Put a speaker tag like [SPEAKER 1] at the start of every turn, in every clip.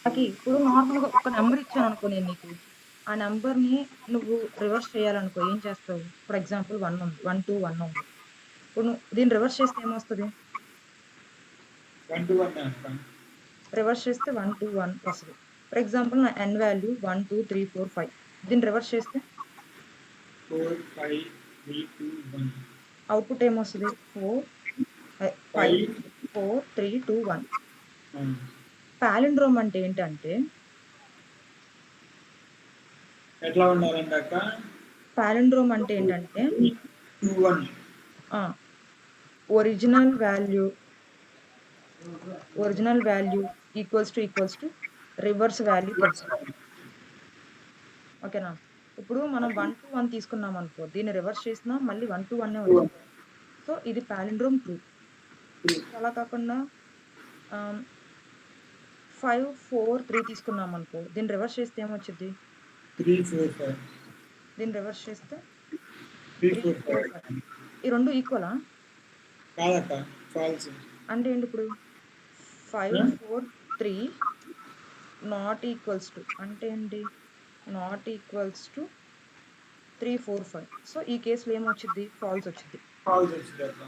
[SPEAKER 1] ఇప్పుడు నార్మల్‌గా ఒక నంబర్ ఇచ్చాననుకో నేను నీకు. ఆ నంబర్‌ని నువ్వు రివర్స్ చేయాలనుకో ఏం చేస్తావు? ఫర్ ఎగ్జాంపుల్ 1 ఉంది. 1, 2, 1 ఉంది. ఇప్పుడు నువ్వు దీన్ని రివర్స్ చేస్తే ఏమొస్తది?
[SPEAKER 2] 1 to 1 అక్క.
[SPEAKER 1] రివర్స్ చేస్తే 1, 2, 1 వస్తది. ఫర్ ఎగ్జాంపుల్ నా n వాల్యూ 1, 2, 3, 4, 5 దీన్ని రివర్స్ చేస్తే
[SPEAKER 2] 4, 5, 3, 2, 1.
[SPEAKER 1] అవుట్‌పుట్ ఏమొస్తది? 5,
[SPEAKER 2] 5.
[SPEAKER 1] 4, 3, 2, 1.
[SPEAKER 2] హ్మ్.
[SPEAKER 1] పాలిండ్రోమ్ అంటే ఏంటంటే
[SPEAKER 2] ఎట్లా ఉండాలండి అక్క?
[SPEAKER 1] పాలిండ్రోమ్ అంటే ఏంటంటే
[SPEAKER 2] 2, 1.
[SPEAKER 1] ఆ! Original value original value equals to reverse value తెలుసుకోవాలి. ఓకేనా? ఇప్పుడు మనం 1-1 తీసుకున్నామనుకో, దీన్ని రివర్స్ చేసినా మళ్ళీ 1-1 వచ్చింది. సో, ఇది పాలిండ్రోమ్ ట్రూ. అలా కాకుండా ఆహ్, 5-4-3 తీసుకున్నామనుకో, దీన్ని రివర్స్ చేస్తే ఏమొచ్చిద్ది?
[SPEAKER 2] 3, 4, 5.
[SPEAKER 1] దీన్ని రివర్స్ చేస్తే
[SPEAKER 2] 3, 4,
[SPEAKER 1] 3-4-5
[SPEAKER 2] 5.
[SPEAKER 1] ఈ 2 ఈక్వలా?
[SPEAKER 2] కాదక్క. ఫాల్స్.
[SPEAKER 1] అంటే ఏంటి ఇప్పుడు? 5-4-3 నాట్ ఈక్వల్స్ టు అంటే ఏంటి? నాట్ ఈక్వల్స్ టు 3-4-5 సో, ఈ కేస్‌లో ఏమొచ్చిద్ది? ఫాల్స్ వచ్చిద్ది.
[SPEAKER 2] ఫాల్స్ వచ్చిందక్క.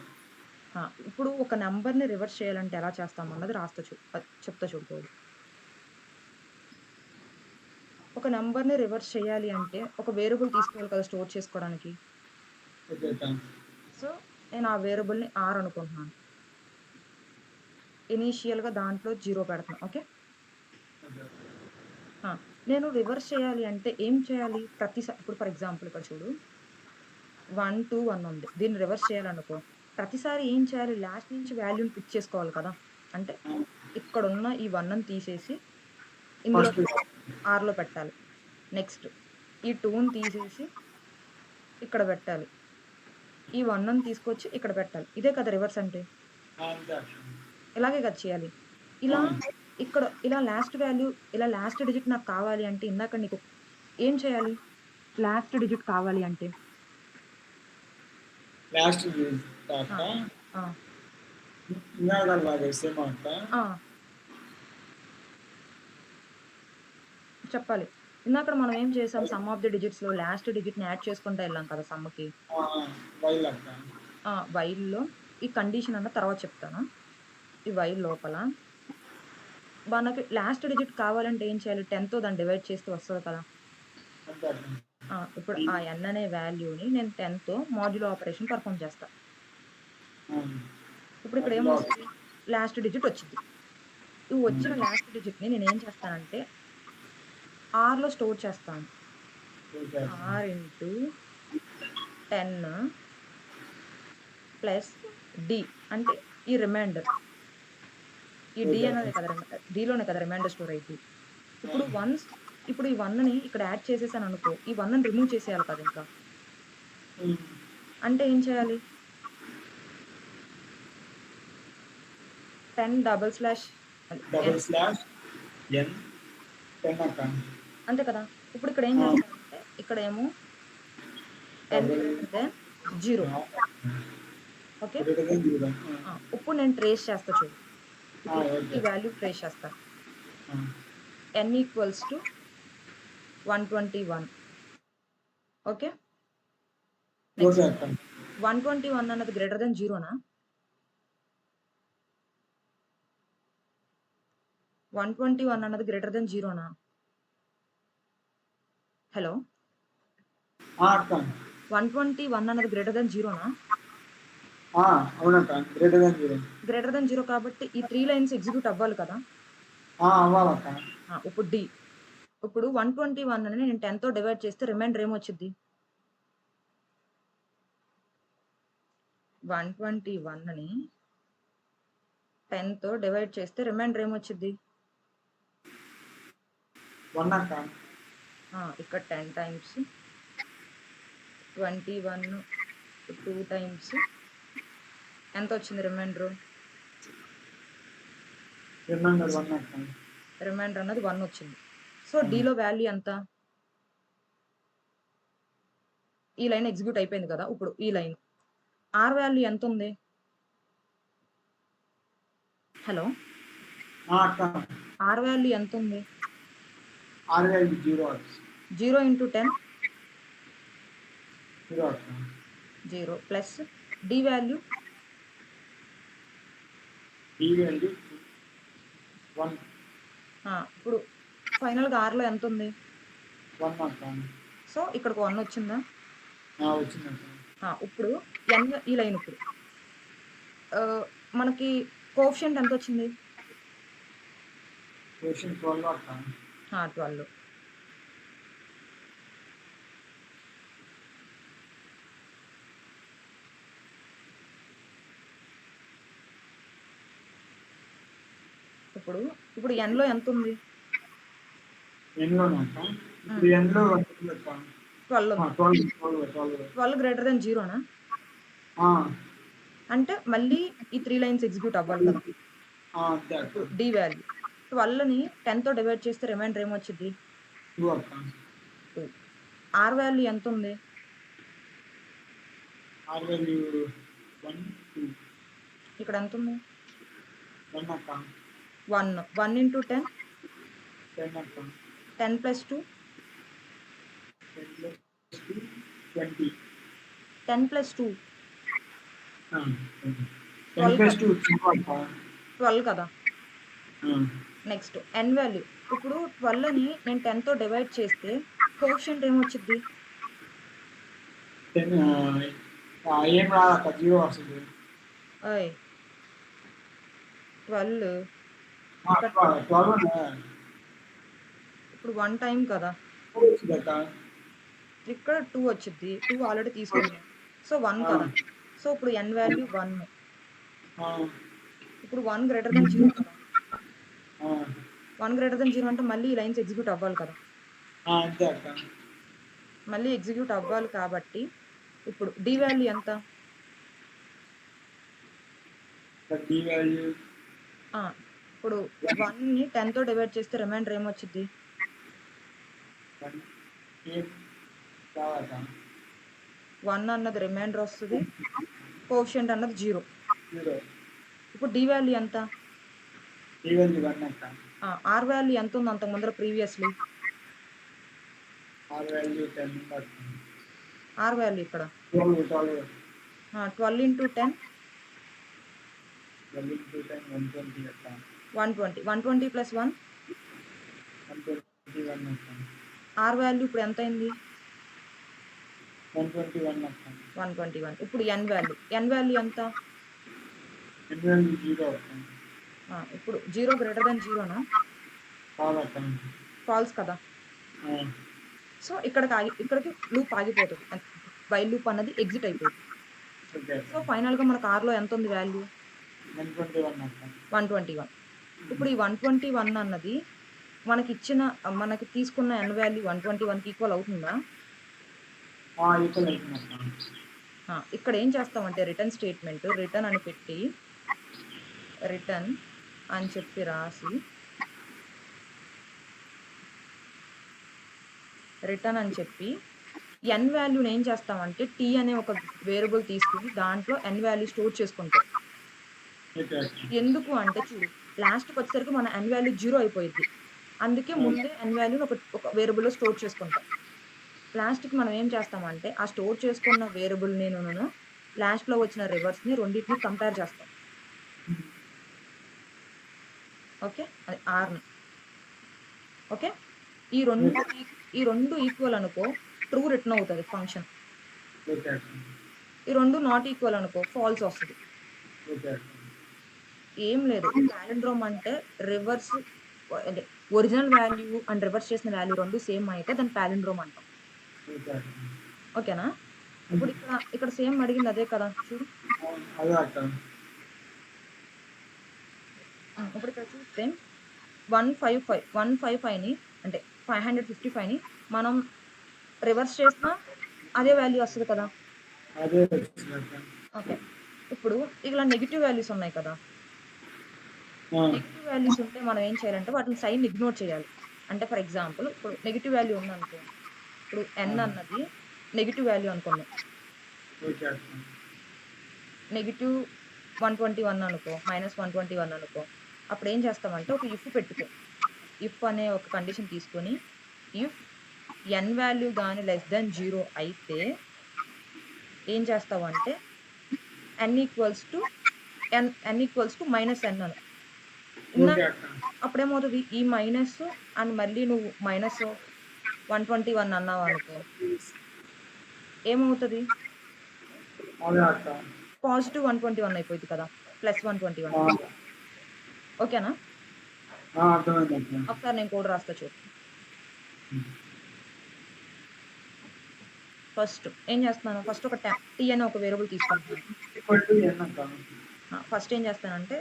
[SPEAKER 1] ఇప్పుడు ఒక నంబర్‌ని రివర్స్ చేయాలంటే ఎలా చేస్తామన్నది రాస్తా చెప్తా చూడు. ఒక నంబర్‌ని రివర్స్ చేయాలి అంటే ఒక వేరియబుల్ తీసుకోవాలి కదా! స్టోర్ చేసుకోవడానికి.
[SPEAKER 2] ఓకే అక్క.
[SPEAKER 1] సో, నేను ఆ వేరియబుల్‌ని ఆర్ అనుకుంటున్నాను. ఇనీషియల్‌గా దాంట్లో 0 పెడుతున్నా. ఓకే.
[SPEAKER 2] ఓకే.
[SPEAKER 1] ఆ! నేను రివర్స్ చేయాలి అంటే ఏం చేయాలి? ఇప్పుడు ఫర్ ఎగ్జాంపుల్ ఇక్కడ చూడు 1, 2, 1 ఉంది. దీన్ని రివర్స్ చేయాలనుకో, ప్రతిసారి ఏం చేయాలి? లాస్ట్ నుంచి వాల్యూని పిక్ చేసుకోవాలి కదా! అంటే ఇక్కడున్న ఈ 1ని తీసేసి ఇందులో
[SPEAKER 2] ఫస్ట్
[SPEAKER 1] ఆర్‌లో పెట్టాలి. నెక్స్ట్ ఈ 2ని తీసేసి ఇక్కడ పెట్టాలి. ఈ 1ని తీసుకొచ్చి ఇక్కడ పెట్టాలి. ఇదే కదా రివర్స్ అంటే.
[SPEAKER 2] అంతే అక్క.
[SPEAKER 1] ఇలాగే కదా చేయాలి. ఇలా ఇలా ఇలా లాస్ట్ డిజిట్ నాకు కావాలి అంటే ఇందాక నీకు ఏం చేయాలి? లాస్ట్ డిజిట్ కావాలి అంటే
[SPEAKER 2] లాస్ట్
[SPEAKER 1] ఆ!
[SPEAKER 2] అక్క.
[SPEAKER 1] ఆ!
[SPEAKER 2] ఇందాకలాగా సేమ్ అక్క.
[SPEAKER 1] ఆ! చెప్పాలి. ఇందాకడ మనం ఏం చేసాం సమ్ ఆఫ్ ది డిజిట్స్‌లో లాస్ట్ డిజిట్‌ని యాడ్ చేసుకుంటా ఎళ్ళాం కదా సమ్‌కి.
[SPEAKER 2] ఆ! వైల్ అక్క.
[SPEAKER 1] వైల్‌లో ఈ కండిషన్ తర్వాత చెప్తాను. ఈ వైల్ లోపల మనకి లాస్ట్ డిజిట్ కావాలంటే ఏం చేయాలి? 10తో దాన్ని డివైడ్ చేస్తే వస్తది కదా!
[SPEAKER 2] అంతే అక్క.
[SPEAKER 1] ఇప్పుడు
[SPEAKER 2] ఈ
[SPEAKER 1] ఆ n అనే వాల్యూని నేను 10తో మాడ్యులో ఆపరేషన్ పెర్ఫార్మ్ చేస్తా.
[SPEAKER 2] అవును.
[SPEAKER 1] ఇప్పుడు ఇక్కడ
[SPEAKER 2] మధ్యలో
[SPEAKER 1] ఏమొస్తది? లాస్ట్ డిజిట్ వచ్చిద్ది. ఈ వచ్చిన లాస్ట్ డిజిట్‌ని నేనేం చేస్తానంటే ఆర్‌లో స్టోర్ చేస్తాను.
[SPEAKER 2] ఓకే అక్క.
[SPEAKER 1] ఆర్ ఇంటూ 10 ప్లస్ డి అంటే ఈ రిమైండర్. ఈ డి
[SPEAKER 2] ఓకే
[SPEAKER 1] అన్నదే
[SPEAKER 2] అక్క.
[SPEAKER 1] కదా డిలోనే కదా రిమైండర్ స్టోర్ అయిద్ది. ఇప్పుడు
[SPEAKER 2] అవును.
[SPEAKER 1] ఇప్పుడు ఈ 1ని ఇక్కడ యాడ్ చేసేసాననుకో, ఈ 1ని రిమూవ్ చేసేయాలి కదా ఇంకా.
[SPEAKER 2] హ్మ్.
[SPEAKER 1] అంటే ఏం చేయాలి? 10 డబుల్ స్లాష్ అది ఎన్
[SPEAKER 2] డబుల్ స్లాష్ ఎన్ 10 అక్క.
[SPEAKER 1] అంతే కదా! ఇప్పుడు ఇక్కడ ఏం
[SPEAKER 2] ఆ!
[SPEAKER 1] చేస్తానంటే ఇక్కడేమో n
[SPEAKER 2] double
[SPEAKER 1] greater than 0 okay.
[SPEAKER 2] Greater than 0.
[SPEAKER 1] ఇప్పుడు నేను ట్రేస్ చేస్తా చూడు.
[SPEAKER 2] ఆ!
[SPEAKER 1] ఇప్పుడు ఈ
[SPEAKER 2] ఓకే.
[SPEAKER 1] వాల్యూ ట్రేస్ చేస్తా.
[SPEAKER 2] ఆ!
[SPEAKER 1] n equals to 121 okay.
[SPEAKER 2] Okay
[SPEAKER 1] next
[SPEAKER 2] అక్క.
[SPEAKER 1] 121 అన్నది గ్రేటర్ థాన్ 0నా? 121 అన్నది గ్రేటర్ థాన్ 0నా? హలో!
[SPEAKER 2] ఆ! అక్క.
[SPEAKER 1] 121 అన్నది గ్రేటర్ థాన్ 0నా?
[SPEAKER 2] ఆ! అవునక్క. Greater than 0.
[SPEAKER 1] గ్రేటర్ థాన్ 0 కాబట్టి ఈ 3 లైన్స్ ఎగ్జిక్యూట్ అవ్వాలి కదా!
[SPEAKER 2] ఆ! అవ్వాలక్క.
[SPEAKER 1] ఇప్పుడు డి. ఇప్పుడు 121ని నేను 10తో డివైడ్ చేస్తే రిమైండర్ ఏమొచ్చిద్ది? 121ని 10తో డివైడ్ చేస్తే రిమైండర్ ఏమొచ్చిద్ది?
[SPEAKER 2] 1 అక్క.
[SPEAKER 1] ఇక్కడ 10 టైమ్స్ 21 2 టైమ్స్ ఎంతొచ్చింది రిమైండరు?
[SPEAKER 2] రిమైండర్ 1 అక్క.
[SPEAKER 1] రిమైండర్ అన్నది 1 వచ్చింది. సో,
[SPEAKER 2] ఆ!
[SPEAKER 1] డీలో వాల్యూ ఎంత? ఈ లైన్ ఎగ్జిక్యూట్ అయిపోయింది కదా! ఇప్పుడు ఈ లైన్. ఆర్ వాల్యూ ఎంతుంది? హలో!
[SPEAKER 2] ఆ! అక్క.
[SPEAKER 1] ఆర్ వాల్యూ ఎంత ఉంది?
[SPEAKER 2] ఆర్ వాల్యూ 0 వస్తుంది.
[SPEAKER 1] 0 ఇంటూ 10
[SPEAKER 2] 0 వస్తుంది.
[SPEAKER 1] 0 plus D value
[SPEAKER 2] D value 1
[SPEAKER 1] ఇప్పుడు ఫైనల్గా ఆర్లో ఎంత ఉంది?
[SPEAKER 2] 1 వస్తుంది.
[SPEAKER 1] సో ఇక్కడికి 1 వచ్చిందా?
[SPEAKER 2] వచ్చింది అక్క.
[SPEAKER 1] ఇప్పుడు ఎన్ ఈ లైన్ ఇప్పుడు మనకి కోఎఫిషియంట్ ఎంత వచ్చింది?
[SPEAKER 2] క్వశ్చన్ 12 వస్తుంది.
[SPEAKER 1] 12. ఇప్పుడు ఎన్లో ఎంత ఉంది?
[SPEAKER 2] ఎన్లోనా అక్క? ఇప్పుడు ఎన్లో
[SPEAKER 1] 12 ఉంది. 12 గ్రేటర్ దెన్ 0నా? అంటే మళ్ళీ ఈ 3 లైన్స్ ఎగ్జిక్యూట్ అవ్వాలి కదా.
[SPEAKER 2] అంతే అక్క.
[SPEAKER 1] డి వాల్యూ 12ని 10తో డివైడ్ చేస్తే రిమైండర్ ఏమొచ్చింది?
[SPEAKER 2] 2 అక్క.
[SPEAKER 1] 2. ఆర్ వాల్యూ ఎంత ఉంది?
[SPEAKER 2] ఆర్ వాల్యూ 1 2
[SPEAKER 1] ఇక్కడ ఎంత ఉంది?
[SPEAKER 2] 1 అక్క.
[SPEAKER 1] 1 ఇంటూ 10
[SPEAKER 2] 10 అక్క.
[SPEAKER 1] 10 ప్లస్ 2
[SPEAKER 2] 10 ప్లస్ 2 20.
[SPEAKER 1] 10 ప్లస్ 2
[SPEAKER 2] 10 ప్లస్ 2 అక్క.
[SPEAKER 1] 12 కదా. నెక్స్ట్ ఎన్ వాల్యూ ఇప్పుడు 12ని నేను 10తో డివైడ్ చేస్తే కోఎఫిషియంట్ ఏమొచ్చింది?
[SPEAKER 2] ఏం రాదు అక్క, 0 వస్తుంది.
[SPEAKER 1] 12 ఇప్పుడు 1 టైం కదా, ఇక్కడ 2 వచ్చింది. 2 ఆల్రెడీ తీసుకున్నాం, సో 1 కదా. సో ఇప్పుడు ఎన్ వాల్యూ 1. ఇప్పుడు 1 గ్రేటర్ దెన్ 0 కదా. 1 గ్రేటర్ దెన్ 0 అంటే మళ్ళీ ఈ లైన్స్ ఎగ్జిక్యూట్ అవ్వాలి కదా.
[SPEAKER 2] అంతే అక్క.
[SPEAKER 1] మళ్ళీ ఎగ్జిక్యూట్ అవ్వాలి కాబట్టి ఇప్పుడు డి వాల్యూ ఎంత?
[SPEAKER 2] డి వాల్యూ
[SPEAKER 1] ఇప్పుడు 1ని 10తో డివైడ్ చేస్తే రిమైండర్ ఏమొచ్చింది? 1 అన్నది రిమైండర్ వస్తుంది, కోఎఫిషియంట్ అన్నది 0. ఇప్పుడు డి వాల్యూ ఎంత?
[SPEAKER 2] డి వాల్యూ 1 అక్క.
[SPEAKER 1] ఆర్ వాల్యూ ఎంత ఉంది అంతకు ముందర ప్రీవియస్లీ?
[SPEAKER 2] ఆర్ వాల్యూ 10 అక్క.
[SPEAKER 1] ఆర్ వాల్యూ ఇక్కడ
[SPEAKER 2] 12
[SPEAKER 1] ఇంటూ 10
[SPEAKER 2] 120 అక్క.
[SPEAKER 1] 120. 120 ప్లస్ 1
[SPEAKER 2] 121 అక్క.
[SPEAKER 1] ఆర్ వాల్యూ ఇప్పుడు ఎంత అయింది?
[SPEAKER 2] 121 అక్క.
[SPEAKER 1] 121. ఇప్పుడు ఎన్ వాల్యూ ఎంత?
[SPEAKER 2] ఎన్ వాల్యూ 0 అక్క.
[SPEAKER 1] ఇప్పుడు 0 గ్రేటర్ దెన్ 0నా? ఫాల్స్ కదా. సో ఇక్కడికి లూప్ ఆగిపోతుంది, వైల్ లూప్ అన్నది ఎగ్జిట్ అయిపోతుంది. సో ఫైనల్గా మనకు ఆర్లో ఎంత ఉంది వాల్యూ? 121. ఇప్పుడు ఈ 121 అన్నది మనకి తీసుకున్న ఎన్ వాల్యూ 121కి ఈక్వల్ అవుతుందా? ఇక్కడ ఏం చేస్తామంటే రిటర్న్ స్టేట్మెంట్ రిటర్న్ అని పెట్టి రిటర్న్ అని చెప్పి రాసి రిటర్న్ అని చెప్పి ఎన్ వాల్యూని ఏం చేస్తామంటే టీ అనే ఒక వేరియబుల్ తీసుకుని దాంట్లో ఎన్ వాల్యూ స్టోర్ చేసుకుంటాం. ఎందుకు అంటే చూడు, లాస్ట్కి వచ్చేసరికి మన ఎన్ వాల్యూ 0 అయిపోయింది, అందుకే ముందే ఎన్ వాల్యూని ఒక వేరియబుల్లో స్టోర్ చేసుకుంటాం. లాస్ట్కి మనం ఏం చేస్తామంటే ఆ స్టోర్ చేసుకున్న వేరియబుల్ నేను లాస్ట్లో వచ్చిన రివర్స్ని రెండింటిని కంపేర్ చేస్తాం. ఓకే, అది ఆర్ని. ఓకే, ఈ రెండు ఈక్వల్ అనుకో ట్రూ రిటర్న్ అవుతుంది ఫంక్షన్. ఈ రెండు నాట్ ఈక్వల్ అనుకో ఫాల్స్ వస్తుంది. ఏం లేదు, పాలిండ్రోమ్ అంటే రివర్స్ అంటే ఒరిజినల్ వాల్యూ అండ్ రివర్స్ చేసిన వాల్యూ రెండు సేమ్ అయితే దాన్ని పాలిండ్రోమ్ అంటాం. ఓకేనా? ఇప్పుడు ఇక్కడ సేమ్ అడిగింది అదే కదా, చూడు. ఇప్పుడు ఇక్కడ చూస్తే 155ని అంటే 555ని మనం రివర్స్ చేసినా అదే వాల్యూ వస్తుంది కదా. ఓకే, ఇప్పుడు ఇలా నెగిటివ్ వాల్యూస్ ఉన్నాయి కదా. నెగిటివ్ వాల్యూస్ ఉంటే మనం ఏం చేయాలంటే వాటిని సైన్ ఇగ్నోర్ చేయాలి. అంటే ఫర్ ఎగ్జాంపుల్ ఇప్పుడు నెగిటివ్ వాల్యూ ఉందనుకో, ఇప్పుడు ఎన్ అన్నది నెగిటివ్ వాల్యూ అనుకున్నాం, నెగిటివ్ 121 అనుకో, -121 అనుకో, అప్పుడు ఏం చేస్తామంటే ఒక ఇఫ్ పెట్టుకో. ఇఫ్ అనే ఒక కండిషన్ తీసుకొని ఇఫ్ n వాల్యూ గాని లెస్ దాన్ 0 అయితే ఏం చేస్తావంటే n equals to n equals to -n Anu.
[SPEAKER 2] Okay
[SPEAKER 1] ఇందాక
[SPEAKER 2] అక్క.
[SPEAKER 1] అప్పుడేమవుతది ఈ మైనస్ అండ్ మళ్ళీ నువ్వు -121 అన్నావనుకో ఏమవుతది?
[SPEAKER 2] అదే అక్క.
[SPEAKER 1] పాజిటివ్ 121 అయిపోద్ది కదా! ప్లస్ 121
[SPEAKER 2] ఆ!
[SPEAKER 1] ఓకేనా?
[SPEAKER 2] ఆ! అర్థమైంది అక్క.
[SPEAKER 1] ఒకసారి నేను కోడ్ రాస్తా చూడు.
[SPEAKER 2] హ్మ్.
[SPEAKER 1] ఫస్ట్ ఏం చేస్తున్నాను? ఫస్ట్ ఒక టీ అనే ఒక వేరియబుల్ తీసుకుంటున్నాను.
[SPEAKER 2] ఈక్వల్ టు n అక్క.
[SPEAKER 1] ఫస్ట్ ఏం చేస్తానంటే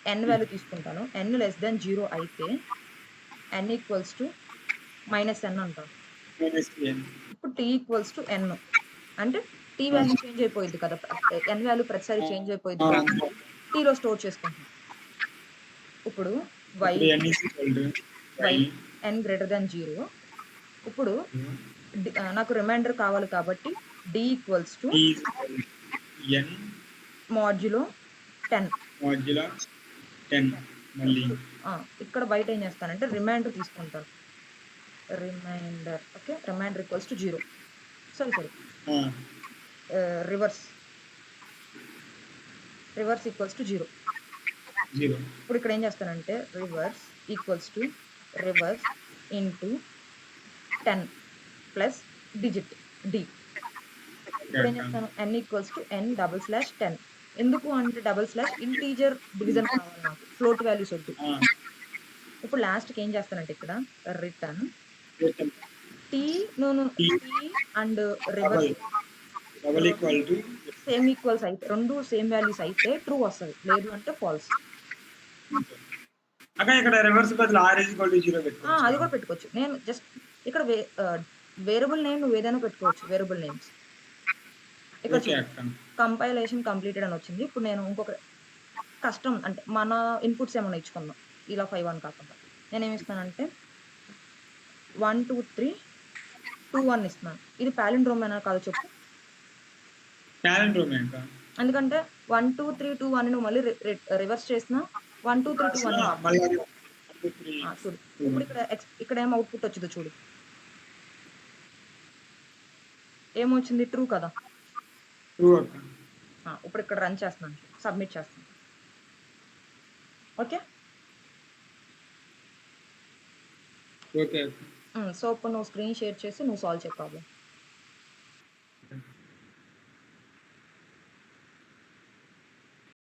[SPEAKER 1] n వాల్యూ తీసుకుంటాను. n లెస్ థాన్ 0 అయితే n ఈక్వల్స్ టు -n అంటాను.
[SPEAKER 2] -n.
[SPEAKER 1] ఇప్పుడు t ఈక్వల్స్ టు n అంటే t
[SPEAKER 2] ఆ!
[SPEAKER 1] వాల్యూ చేంజ్ అయిపోయిద్ది కదా! n వాల్యూ ప్రతిసారి
[SPEAKER 2] ఆ!
[SPEAKER 1] చేంజ్ అయిపోయిద్ది
[SPEAKER 2] ఆ!
[SPEAKER 1] కాబట్టి
[SPEAKER 2] అంతే.
[SPEAKER 1] tలో స్టోర్ చేసుకుంటున్నాను. ఇప్పుడు y
[SPEAKER 2] ఇప్పుడు n is equal to
[SPEAKER 1] y
[SPEAKER 2] y.
[SPEAKER 1] n greater than 0 ఇప్పుడు నాకు రిమైండర్ కావాలి కాబట్టి d equals to
[SPEAKER 2] t is equal n
[SPEAKER 1] modulo 10.
[SPEAKER 2] Modulo 10 మళ్ళీ.
[SPEAKER 1] ఇప్పుడు ఇక్కడ బయట ఏం చేస్తానంటే రిమైండర్ తీసుకుంటాను. Okay. Remainder equals to 0. Sorry.
[SPEAKER 2] ఆ!
[SPEAKER 1] Reverse equals to 0.
[SPEAKER 2] 0.
[SPEAKER 1] ఇప్పుడు ఇక్కడ ఏం చేస్తానంటే reverse equals to reverse into 10 plus digit d.
[SPEAKER 2] Okay
[SPEAKER 1] ఇప్పుడు ఏం
[SPEAKER 2] అక్క.
[SPEAKER 1] చేస్తాను n ఈక్వల్స్ టు n/10. ఎందుకు అంటే ఇంటీజర్ డివిజన్ కావాలి నాకు. ఫ్లోట్ వాల్యూస్ వద్దు.
[SPEAKER 2] ఆ!
[SPEAKER 1] ఇప్పుడు లాస్ట్‌కి ఏం చేస్తానంటే ఇక్కడ return
[SPEAKER 2] return
[SPEAKER 1] T no.
[SPEAKER 2] t
[SPEAKER 1] T and
[SPEAKER 2] double
[SPEAKER 1] reverse
[SPEAKER 2] double equal to
[SPEAKER 1] same equals అయితే 2 సేమ్ వాల్యూస్ అయితే ట్రూ వస్తది. లేదు అంటే ఫాల్స్.
[SPEAKER 2] అక్క ఇక్కడ రివర్స్ బదులు r ఈజ్ ఈక్వల్ టు 0 పెట్టుకోవచ్చు
[SPEAKER 1] అది
[SPEAKER 2] కదా!
[SPEAKER 1] కూడా పెట్టుకోవచ్చు. నేను జస్ట్ ఇక్కడ వేరియబుల్ నేమ్ నువ్వేదైనా పెట్టుకోవచ్చు. Variable names. ఇక్కడ
[SPEAKER 2] ఓకే
[SPEAKER 1] చూడు
[SPEAKER 2] అక్క.
[SPEAKER 1] కంపైలేషన్ కంప్లీటెడ్ అని వచ్చింది. ఇప్పుడు నేను ఇంకొక కస్టమ్ అంటే మన ఇన్‌పుట్స్ ఏమన్నా ఇచ్చుకుందాం. ఇలా 5 అని కాకుండా. నేనేమి ఇస్తానంటే 1, 2, 3, 2, 1 ఇస్తున్నాను. ఇది పాలిండ్రోమేనా కాదో చెప్పు.
[SPEAKER 2] పాలిండ్రోమే అక్క.
[SPEAKER 1] ఎందుకంటే 1, 2, 3, 2, 1 నువ్వు మళ్ళీ రివర్స్ చేసినా 1, 2, 3, 2, 1
[SPEAKER 2] మళ్ళీ అది 1, 2, 3,
[SPEAKER 1] చూడు.
[SPEAKER 2] 2.
[SPEAKER 1] ఇప్పుడు ఇక్కడ ఏం అవుట్‌పుట్ వచ్చిందో చూడు. ఏమొచ్చింది? ట్రూ కదా!
[SPEAKER 2] ట్రూ అక్క.
[SPEAKER 1] ఇప్పుడు ఇక్కడ రన్ చేస్తున్నాను. సబ్మిట్ చేస్తాను. ఓకే.
[SPEAKER 2] ఓకే అక్క.
[SPEAKER 1] సో, ఇప్పుడు నువ్వు స్క్రీన్ షేర్ చేసి నువ్వు సాల్వ్ చేయి ప్రాబ్లమ్.